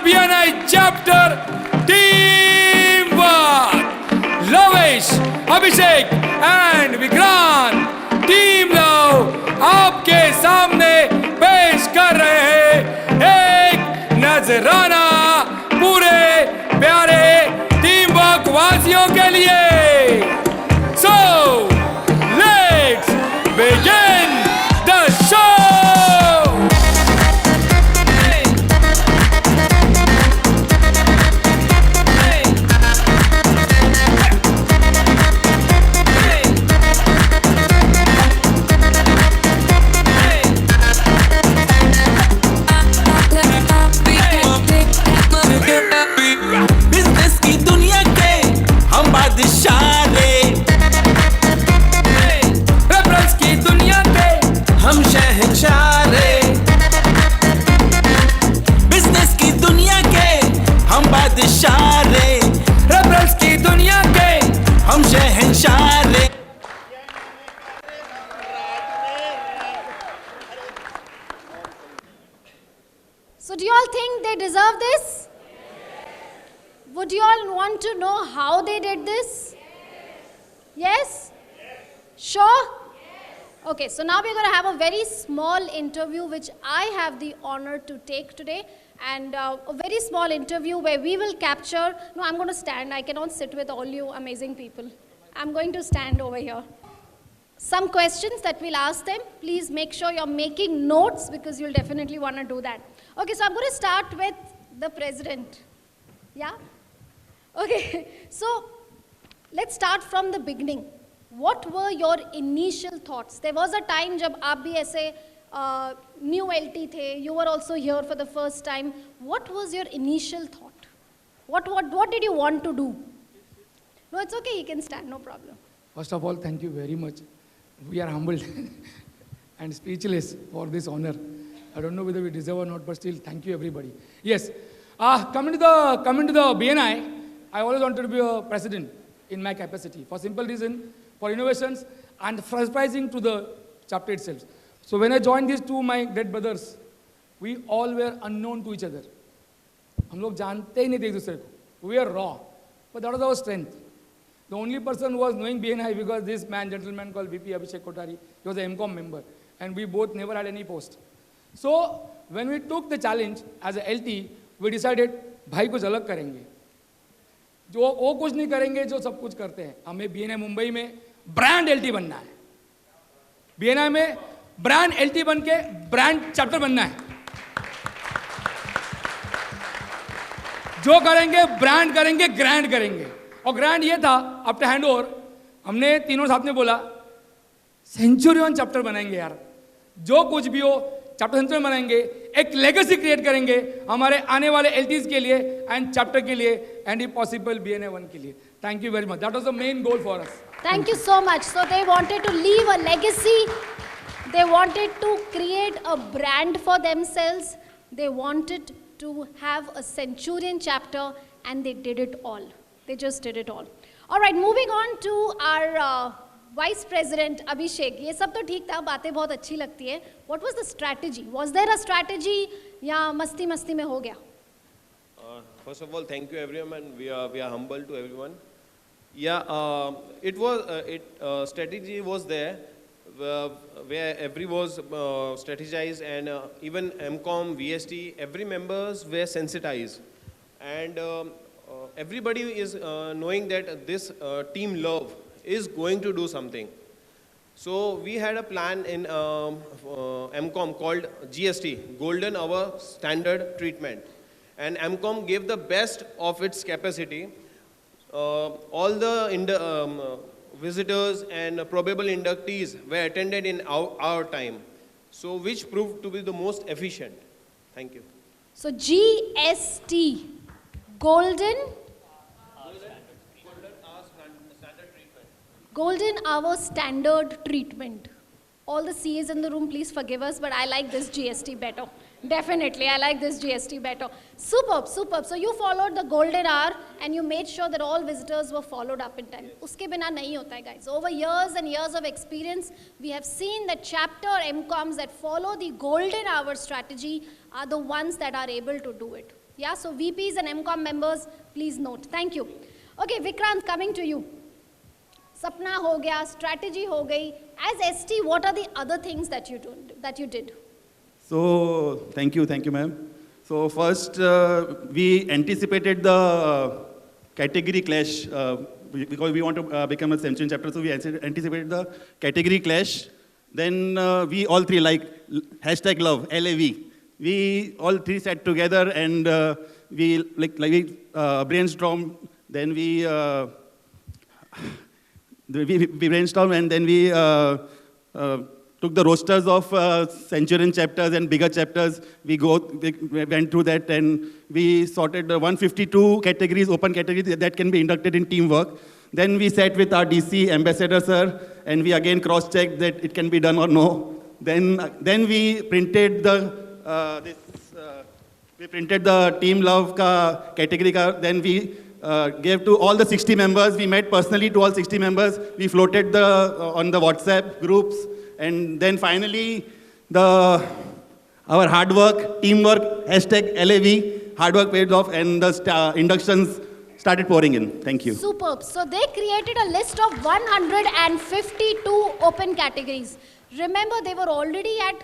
BNI chapter teamwork. Lavesh, Abhishek and Vikrant team love आपके सामने पेश कर रहे हैं एक नजराना पूरे प्यारे टीम वर्क वासियों के लिए. So let's begin the show. Business की दुनिया के हम बादशाह रे, रेफरेंस की दुनिया के हम शहंशाह रे. बिजनेस की दुनिया के हम बादशाह रे, रेफरेंस की दुनिया के हम शहंशाह रे. So do you all think they deserve this? Would you all want to know how they did this? Yes? Sure? Okay, so now we're going to have a very small interview which I have the honor to take today, and a very small interview where we will capture, no, I'm going to stand, I cannot sit with all you amazing people. I'm going to stand over here. Some questions that we'll ask them, please make sure you're making notes because you'll definitely want to do that. Okay, so I'm going to start with the president. Yeah? Okay, so let's start from the beginning. What were your initial thoughts? There was a time जब आप भी ऐसे new LT थे, you were also here for the first time. What was your initial thought? What did you want to do? No, it's okay, you can stand, no problem. First of all, thank you very much. We are humbled and speechless for this honor. I don't know whether we deserve or not, but still, thank you everybody. Yes, coming to the BNI, I always wanted to be a president in my capacity for simple reason, for innovations and surprising to the chapter itself. So when I joined these two, my great brothers, we all were unknown to each other. हम लोग जानते ही नहीं थे एक दूसरे को. We were raw, but that was our strength. The only person who was knowing BNI because this man, gentleman called VP Abhishek Kothari, he was an MCOM member, and we both never had any post. So when we took the challenge as a LT, we decided, भाई कुछ अलग करेंगे. जो वो कुछ नहीं करेंगे जो सब कुछ करते हैं. हमें BNI मुंबई में ब्रांड LT बनना है. BNI में ब्रांड LT बन के ब्रांड चैप्टर बनना है. जो करेंगे ब्रांड करेंगे, ग्रैंड करेंगे. और ग्रैंड ये था, आफ्टर हैंड ओवर हमने तीनों साथ में बोला सेंचुरियन चैप्टर बनाएंगे यार. जो कुछ भी हो चैप्टर सेंचुरी बनाएंगे, एक लेगेसी क्रिएट करेंगे हमारे आने वाले LTs के लिए एंड चैप्टर के लिए एंड इफ पॉसिबल BNI 1 के लिए. Thank you very much. That was the main goal for us. Thank you so much. So they wanted to leave a legacy. They wanted to create a brand for themselves. They wanted to have a centurion chapter, and they did it all. They just did it all. All right, moving on to our Vice President Abhishek. ये सब तो ठीक था, बातें बहुत अच्छी लगती है. What was the strategy? Was there a strategy या मस्ती मस्ती में हो गया? First of all, thank you everyone. We are humble to everyone. Yeah, it was strategy was there where every was strategized, and even MCOM, VST, every members were sensitized, and everybody is knowing that this team love is going to do something. So we had a plan in MCOM called GST, Golden Hour Standard Treatment, and MCOM gave the best of its capacity. All the visitors and probable inductees were attended in our time, so which proved to be the most efficient. Thank you. So GST, Golden Hour Standard Treatment. All the CAs in the room, please forgive us, but I like this GST better. Definitely, I like this GST better. Superb, superb. So you followed the golden hour and you made sure that all visitors were followed up in time. Uske bina nahi hota hai, guys. Over years and years of experience, we have seen that chapter MCOMs that follow the golden hour strategy are the ones that are able to do it. Yeah, so VPs and MCOM members, please note. Thank you. Okay, Vikrant, coming to you. Sapna ho gaya, strategy ho gayi. As ST, what are the other things that you did? So, thank you, ma'am. So first, we anticipated the category clash because we want to become a Centurion chapter, so we anticipated the category clash. Then we all three, like hashtag love, LAV, we all three sat together and we brainstormed. Then we brainstormed and then we took the rosters of Centurion chapters and bigger chapters. We went through that and we sorted 152 categories, open categories that can be inducted in teamwork. Then we sat with our DC ambassador sir and we again cross-checked that it can be done or no. Then we printed the team love category. Then we gave to all the 60 members. We met personally to all 60 members. We floated on the WhatsApp groups. And then finally, our hard work, teamwork, hashtag LAV, hard work paid off and the inductions started pouring in. Thank you. Superb. So they created a list of 152 open categories. Remember, they were already at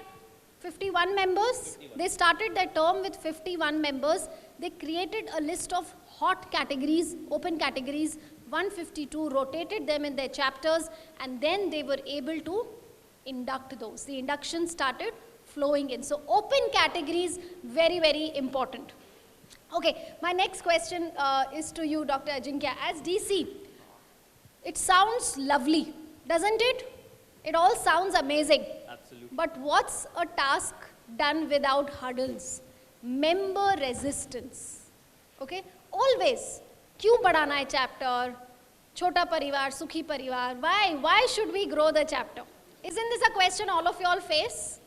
51 members. They started their term with 51 members. They created a list of hot categories, open categories, 152, rotated them in their chapters, and then they were able to induct those. The induction started flowing in. So open categories, very, very important. Okay, my next question is to you, Dr. Ajinkya. As DC, it sounds lovely, doesn't it? It all sounds amazing. Absolutely. But what's a task done without hurdles? Member resistance. Okay, always. Kyun badhana hai chapter? Chota parivar, sukhi parivar. Why should we grow the chapter? Isn't this a question all of you all face?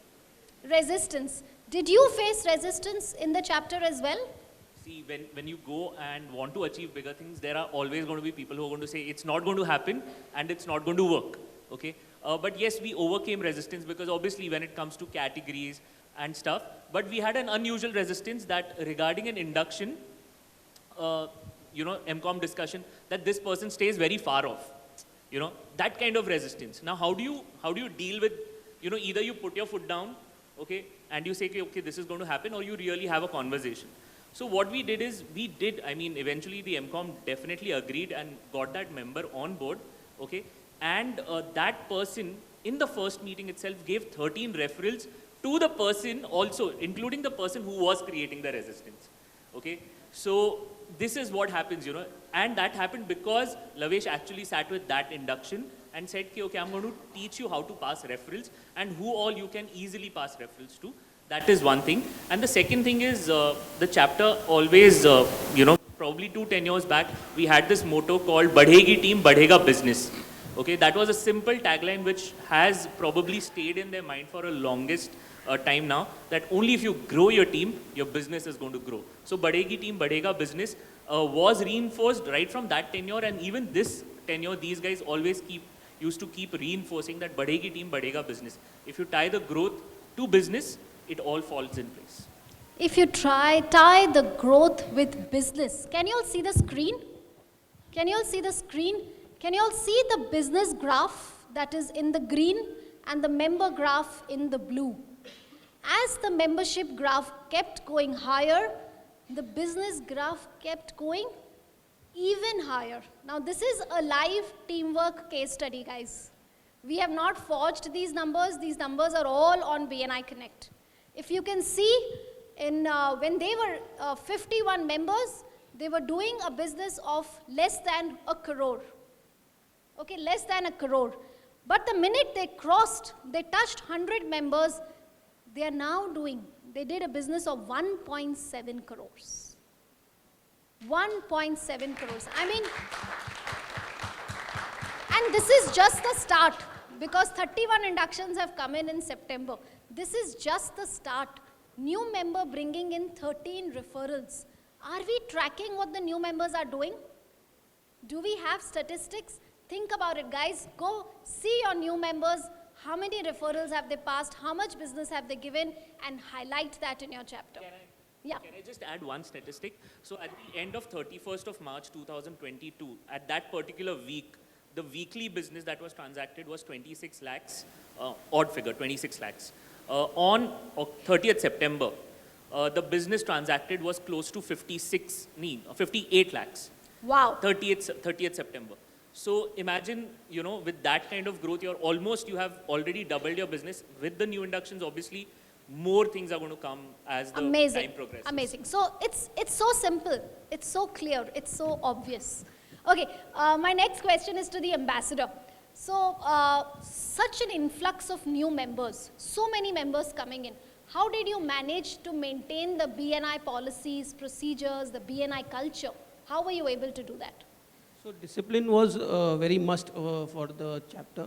Resistance. Did you face resistance in the chapter as well? See, when you go and want to achieve bigger things, there are always going to be people who are going to say it's not going to happen and it's not going to work. Okay, but yes, we overcame resistance because obviously when it comes to categories and stuff, but we had an unusual resistance that regarding an induction, MCOM discussion, that this person stays very far off. That kind of resistance. Now, how do you deal with, either you put your foot down, okay, and you say, okay, this is going to happen, or you really have a conversation. So what we did is, eventually the MCOM definitely agreed and got that member on board, okay, and that person in the first meeting itself gave 13 referrals to the person also, including the person who was creating the resistance, okay. So this is what happens, and that happened because Lavesh actually sat with that induction and said, okay, I'm going to teach you how to pass referrals and who all you can easily pass referrals to. That is one thing. And the second thing is the chapter always, probably 2 tenures back, we had this motto called Badhegi team, Badhega business. Okay, that was a simple tagline which has probably stayed in their mind for a longest time now, that only if you grow your team, your business is going to grow. So Badhegi team, Badhega business was reinforced right from that tenure, and even this tenure, these guys always used to keep reinforcing that Badhegi team, Badhega business. If you tie the growth to business, it all falls in place. If you tie the growth with business, can you all see the screen? Can you all see the screen? Can you all see the business graph that is in the green and the member graph in the blue? As the membership graph kept going higher, the business graph kept going even higher. Now this is a live teamwork case study, guys. We have not forged these numbers are all on BNI Connect. If you can see, when they were 51 members, they were doing a business of less than 1 crore. Okay, less than 1 crore. But the minute they touched 100 members, they did a business of 1.7 crores. 1.7 crores. And this is just the start, because 31 inductions have come in September. This is just the start. New member bringing in 13 referrals. Are we tracking what the new members are doing? Do we have statistics? Think about it, guys. Go see your new members. How many referrals have they passed? How much business have they given? And highlight that in your chapter. Yeah. Can I just add one statistic? So at the end of 31st of March 2022, at that particular week, the weekly business that was transacted was 26 lakhs, odd figure, 26 lakhs. On 30th September, the business transacted was close to 58 lakhs. Wow. 30th September. So imagine, you know, with that kind of growth, you have already doubled your business. With the new inductions, obviously, more things are going to come as the time progresses. Amazing. So it's so simple. It's so clear. It's so obvious. Okay, my next question is to the ambassador. So such an influx of new members, so many members coming in. How did you manage to maintain the BNI policies, procedures, the BNI culture? How were you able to do that? So discipline was very must for the chapter.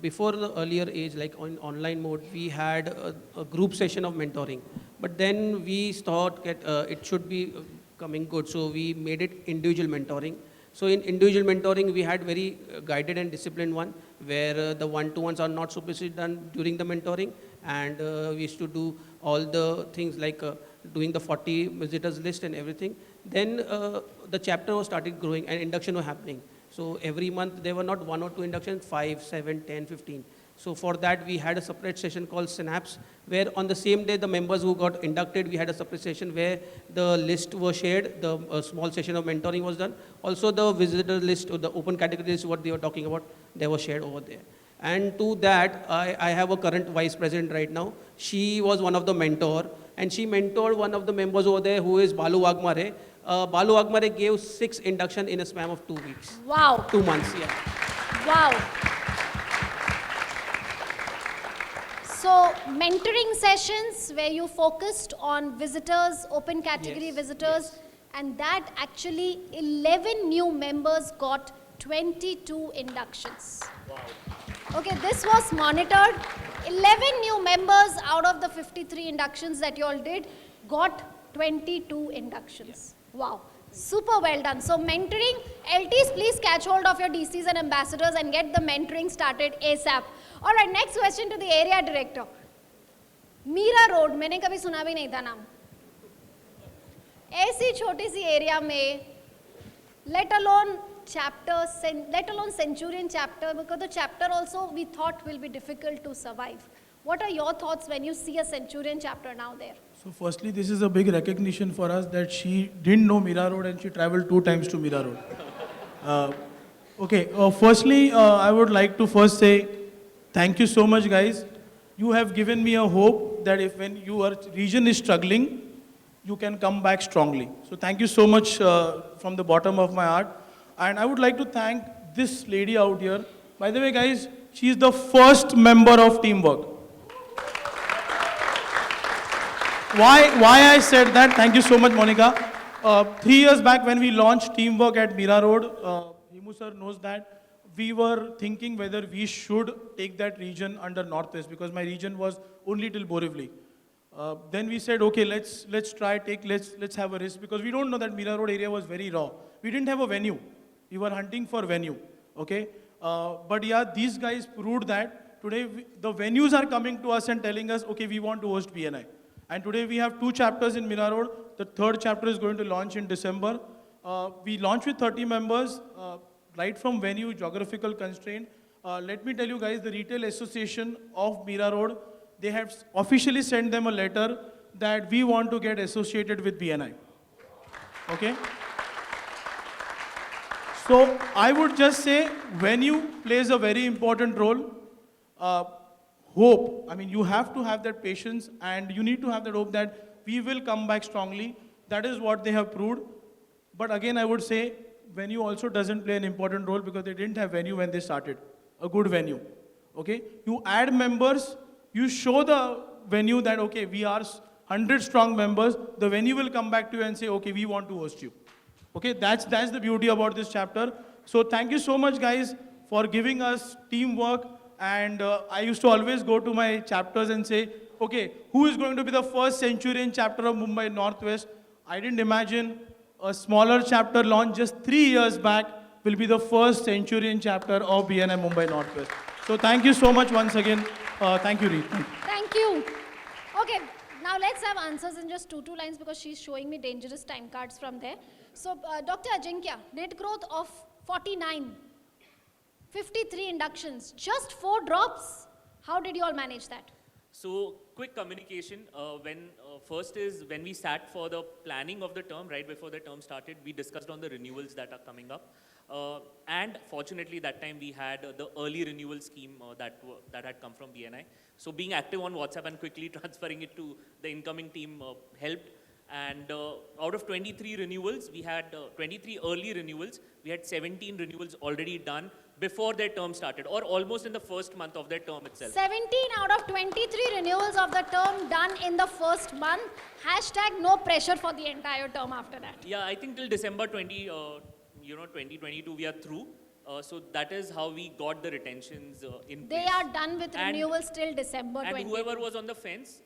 Before the earlier age, like on online mode, we had a group session of mentoring. But then we thought that it should be coming good. So we made it individual mentoring. So in individual mentoring, we had very guided and disciplined one, where the one-to-ones are not supposed done during the mentoring. And we used to do all the things like doing the 40 visitors list and everything. Then the chapter was started growing and induction was happening. So every month there were not 1 or 2 inductions, 5, 7, 10, 15. So for that we had a separate session called Synapse, where on the same day the members who got inducted, we had a separate session where the list was shared, the small session of mentoring was done. Also the visitor list or the open category list, what they were talking about, they were shared over there. And to that, I have a current vice president right now. She was one of the mentor, and she mentored one of the members over there who is Balu Wagmare. Balu Wagmare gave 6 induction in a span of 2 weeks. Wow. 2 months, yeah. Wow. So mentoring sessions where you focused on visitors, open category Yes, visitors, yes. and that actually 11 new members got 22 inductions. Wow. Okay, this was monitored. 11 new members out of the 53 inductions that you all did got 22 inductions. Wow, super well done. So mentoring, LTs, please catch hold of your DCs and ambassadors and get the mentoring started ASAP. All right, next question to the area director. Mira road, मैंने कभी सुना भी नहीं था नाम. ऐसी छोटी सी एरिया में, let alone chapter, let alone Centurion chapter, because the chapter also we thought will be difficult to survive. What are your thoughts when you see a Centurion chapter now there? So firstly, this is a big recognition for us that she didn't know Mira Road and she traveled 2 times to Mira Road. Firstly, I would like to first say thank you so much, guys. You have given me a hope that if when your region is struggling, you can come back strongly. So thank you so much from the bottom of my heart. And I would like to thank this lady out here. By the way, guys, she is the first member of Teamwork. Why I said that? Thank you so much, Monica. 3 years back when we launched Teamwork at Mira Road, Himu sir knows that we were thinking whether we should take that region under Northwest because my region was only till Borivali. Then we said, okay, let's have a risk because we don't know that Mira Road area was very raw. We didn't have a venue. We were hunting for venue, okay? But yeah, these guys proved that today the venues are coming to us and telling us, okay, we want to host BNI. And today we have 2 chapters in Mira Road. The 3rd chapter is going to launch in December. We launched with 30 members, right from venue, geographical constraint. Let me tell you guys, the Retail Association of Mira Road, they have officially sent them a letter that we want to get associated with BNI. Okay? So I would just say venue plays a very important role. Hope, I mean, you have to have that patience and you need to have that hope that we will come back strongly. That is what they have proved. But again, I would say venue also doesn't play an important role because they didn't have venue when they started, a good venue. Okay? You add members, you show the venue that, okay, we are 100 strong members, the venue will come back to you and say, okay, we want to host you. Okay, that's the beauty about this chapter. So thank you so much, guys, for giving us teamwork. And I used to always go to my chapters and say, okay, who is going to be the first Centurion chapter of Mumbai Northwest? I didn't imagine a smaller chapter launched just 3 years back will be the first Centurion chapter of BNI Mumbai Northwest. So thank you so much once again. Thank you, Reet. Thank you. Okay, Now let's have answers in just two lines because she's showing me dangerous time cards from there. So Dr. Ajinkya, net growth of 49, 53 inductions, just 4 drops. How did you all manage that? So quick communication. First is when we sat for the planning of the term, right before the term started, we discussed on the renewals that are coming up. And fortunately that time we had the early renewal scheme that had come from BNI. So being active on WhatsApp and quickly transferring it to the incoming team helped. And out of 23 renewals, we had 23 early renewals. We had 17 renewals already done before their term started, or almost in the first month of their term itself. 17 out of 23 renewals of the term done in the first month. Hashtag no pressure for the entire term after that. Yeah, I think till December 2022 we are through. So that is how we got the retentions in They place. are done with renewals till December 2022. And whoever was on the fence,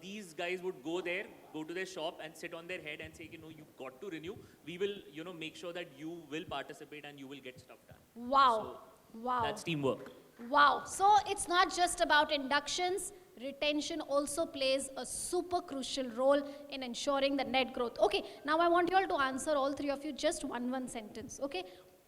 these guys would go there, go to their shop and sit on their head and say, you got to renew. We will, make sure that you will participate and you will get stuff done. Wow. Wow. That's teamwork. Wow. So it's not just about inductions. Retention also plays a super crucial role in ensuring the net growth. Okay, now I want you all to answer, all three of you, just one sentence. Okay,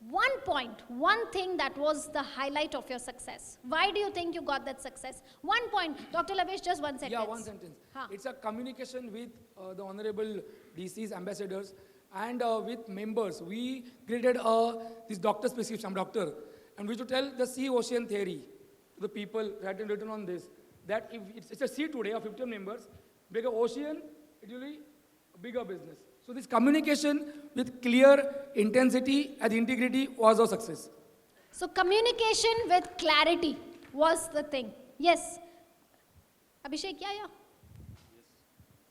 one point, one thing that was the highlight of your success. Why do you think you got that success? 1 point. Dr. Lavesh, just one sentence. Yeah, one sentence. It's a communication with the honorable DCs, ambassadors, and with members. We created this doctor's prescription, I'm doctor, and we should tell the sea ocean theory to the people written on this, that if it's a sea today of 15 members, bigger ocean, it will be a bigger business. So this communication with clear intensity and integrity was our success. So communication with clarity was the thing. Yes. Abhishek, yeah. Yes.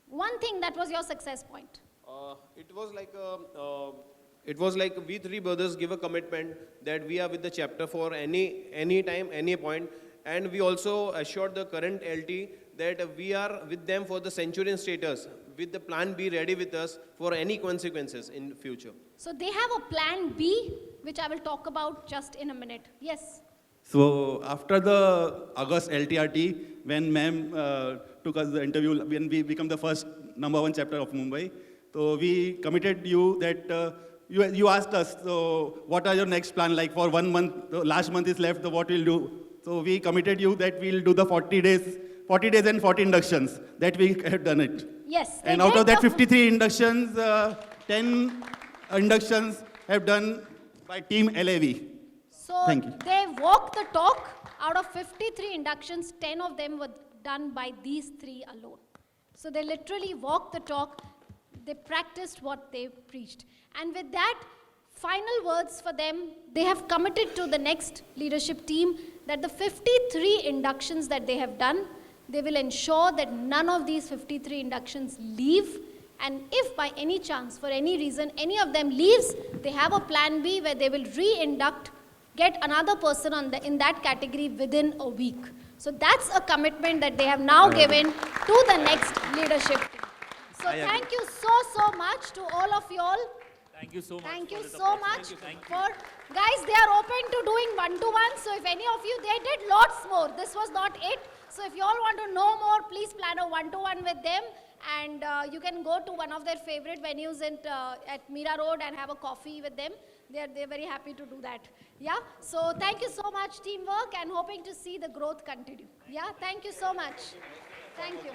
One thing that was your success point. It was like we three brothers give a commitment that we are with the chapter for any time, any point. And we also assured the current LT that we are with them for the centurion status, with the plan B ready with us for any consequences in future. So they have a plan B, which I will talk about just in a minute. Yes. So after the August LTRT, when ma'am took us the interview, when we become the first #1 chapter of Mumbai, so we committed you that you asked us, so what are your next plan? Like for 1 month, the last month is left, so what we'll do? So we committed you that we'll do the 40 days and 40 inductions, that we have done it. Yes. And out of that 53 inductions, 10 inductions have done by team LAV. So Thank you. they walked the talk. Out of 53 inductions, 10 of them were done by these 3 alone. So they literally walked the talk. They practiced what they preached. And with that, final words for them, they have committed to the next leadership team that the 53 inductions that they have done, they will ensure that none of these 53 inductions leave. And if by any chance, for any reason, any of them leaves, they have a plan B where they will re-induct, get another person in that category within a week. So that's a commitment that they have now given to the next leadership team. So thank you so much to all of you all. Thank you so much. Thank you for this so opportunity. much. Thank you. For guys, they are open to doing one-to-one. So if any of you, they did lots more. This was not it. So if you all want to know more, please plan a one-to-one with them. And you can go to one of their favorite venues at Mira Road and have a coffee with them. They're very happy to do that. Yeah. So thank you so much, teamwork, and hoping to see the growth continue. Yeah. Thank you so much. Thank you.